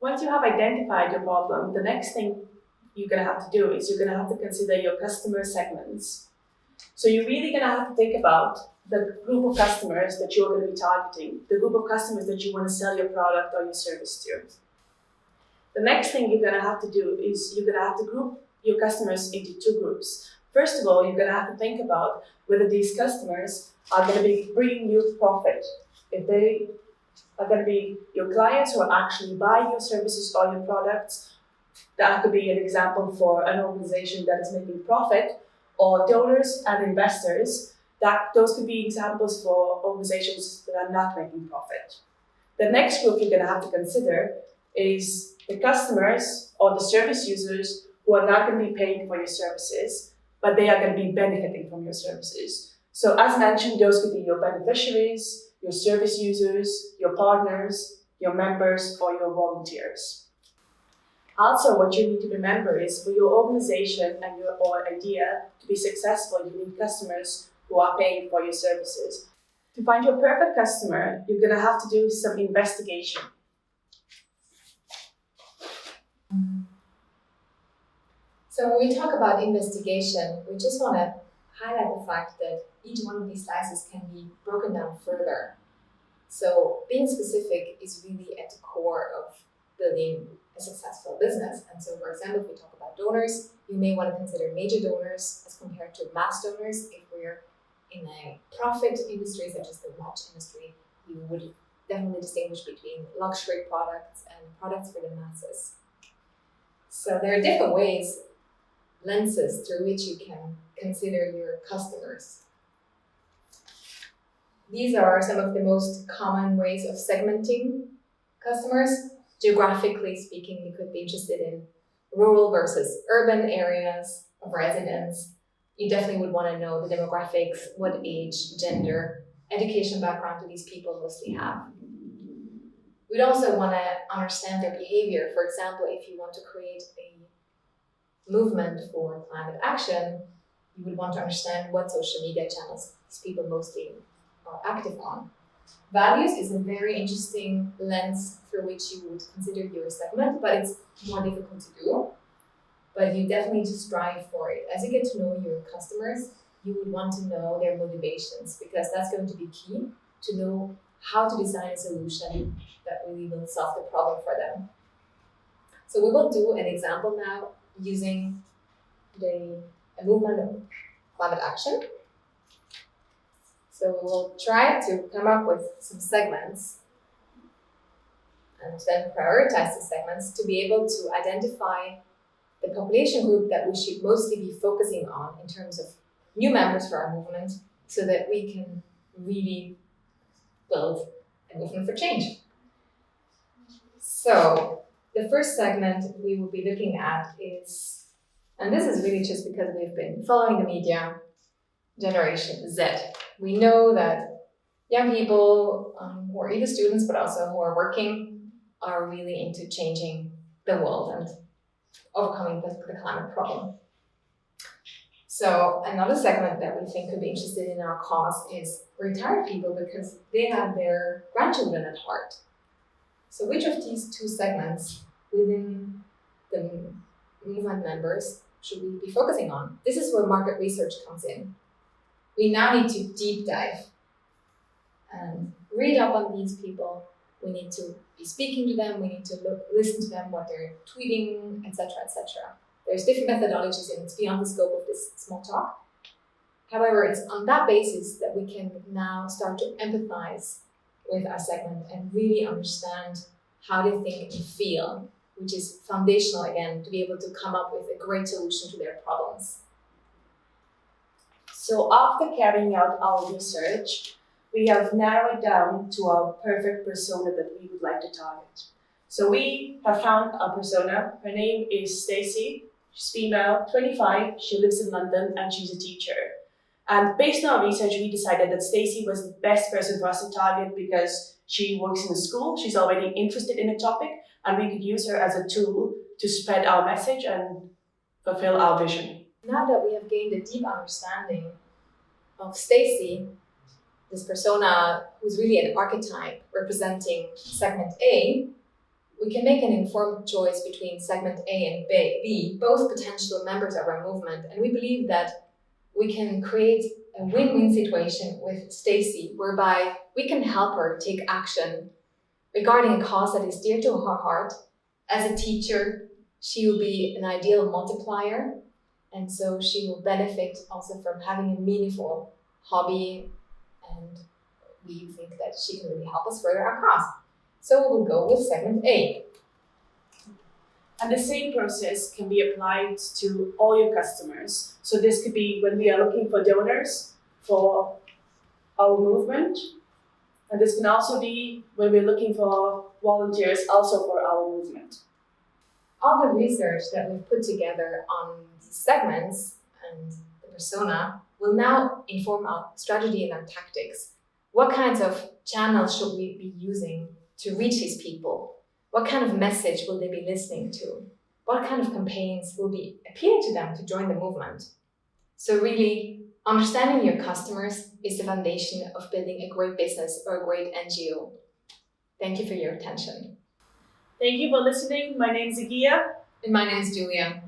Once you have identified your problem, the next thing you're going to have to do is you're going to have to consider your customer segments. So you're really going to have to think about the group of customers that you're going to be targeting, the group of customers that you want to sell your product or your service to. The next thing you're going to have to do is you're going to have to group your customers into two groups. First of all, you're going to have to think about whether these customers are going to be bringing you profit. If they are going to be your clients who are actually buying your services or your products, that could be an example for an organization that is making profit, or donors and investors, those could be examples for organizations that are not making profit. The next group you're going to have to consider is the customers or the service users who are not going to be paying for your services, but they are going to be benefiting from your services. So as mentioned, those could be your beneficiaries, your service users, your partners, your members, or your volunteers. Also, what you need to remember is for your organization and your idea to be successful, you need customers who are paying for your services. To find your perfect customer, you're going to have to do some investigation. So when we talk about investigation, we just want to highlight the fact that each one of these slices can be broken down further. So being specific is really at the core of building a successful business. And so, for example, if we talk about donors, you may want to consider major donors as compared to mass donors. If we're in a profit industry, such as the watch industry, you would definitely distinguish between luxury products and products for the masses. So there are different ways, lenses through which you can consider your customers. These are some of the most common ways of segmenting customers. Geographically speaking, you could be interested in rural versus urban areas of residence. You definitely would want to know the demographics, what age, gender, education background do these people mostly have. We'd also want to understand their behavior. For example, if you want to create a movement for climate action, you would want to understand what social media channels these people mostly are active on. Values is a very interesting lens through which you would consider your segment, but it's more difficult to do. But you definitely need to strive for it. As you get to know your customers, you would want to know their motivations, because that's going to be key to know how to design a solution that really will solve the problem for them. So we will do an example now using the movement of climate action. So we will try to come up with some segments and then prioritize the segments to be able to identify the population group that we should mostly be focusing on in terms of new members for our movement, so that we can really build a movement for change. So the first segment we will be looking at is, and this is really just because we've been following the media, Generation Z. We know that young people who are either students but also who are working are really into changing the world and overcoming the climate problem. So another segment that we think could be interested in our cause is retired people, because they have their grandchildren at heart. So which of these two segments within the movement members should we be focusing on? This is where market research comes in. We now need to deep dive and read up on these people. We need to be speaking to them. We need to listen to them, what they're tweeting, etc., etc. There's different methodologies, and it's beyond the scope of this small talk. However, it's on that basis that we can now start to empathize with our segment and really understand how they think and feel, which is foundational, again, to be able to come up with a great solution to their problems. So after carrying out our research, we have narrowed down to our perfect persona that we would like to target. So we have found a persona. Her name is Stacey. She's female, 25. She lives in London, and she's a teacher. And based on our research, we decided that Stacey was the best person for us to target because she works in a school. She's already interested in a topic, and we could use her as a tool to spread our message and fulfill our vision. Now that we have gained a deep understanding of Stacey, this persona who's really an archetype representing segment A, we can make an informed choice between segment A and B, both potential members of our movement. And we believe that we can create a win-win situation with Stacy, whereby we can help her take action regarding a cause that is dear to her heart. As a teacher, she will be an ideal multiplier, and so she will benefit also from having a meaningful hobby, and we think that she can really help us further our cause. So we'll go with segment A. And the same process can be applied to all your customers. So this could be when we are looking for donors for our movement. And this can also be when we're looking for volunteers also for our movement. All the research that we've put together on these segments and the persona will now inform our strategy and our tactics. What kinds of channels should we be using to reach these people? What kind of message will they be listening to? What kind of campaigns will be appealing to them to join the movement? So really, understanding your customers is the foundation of building a great business or a great NGO. Thank you for your attention. Thank you for listening. My name is Agia. And my name is Julia.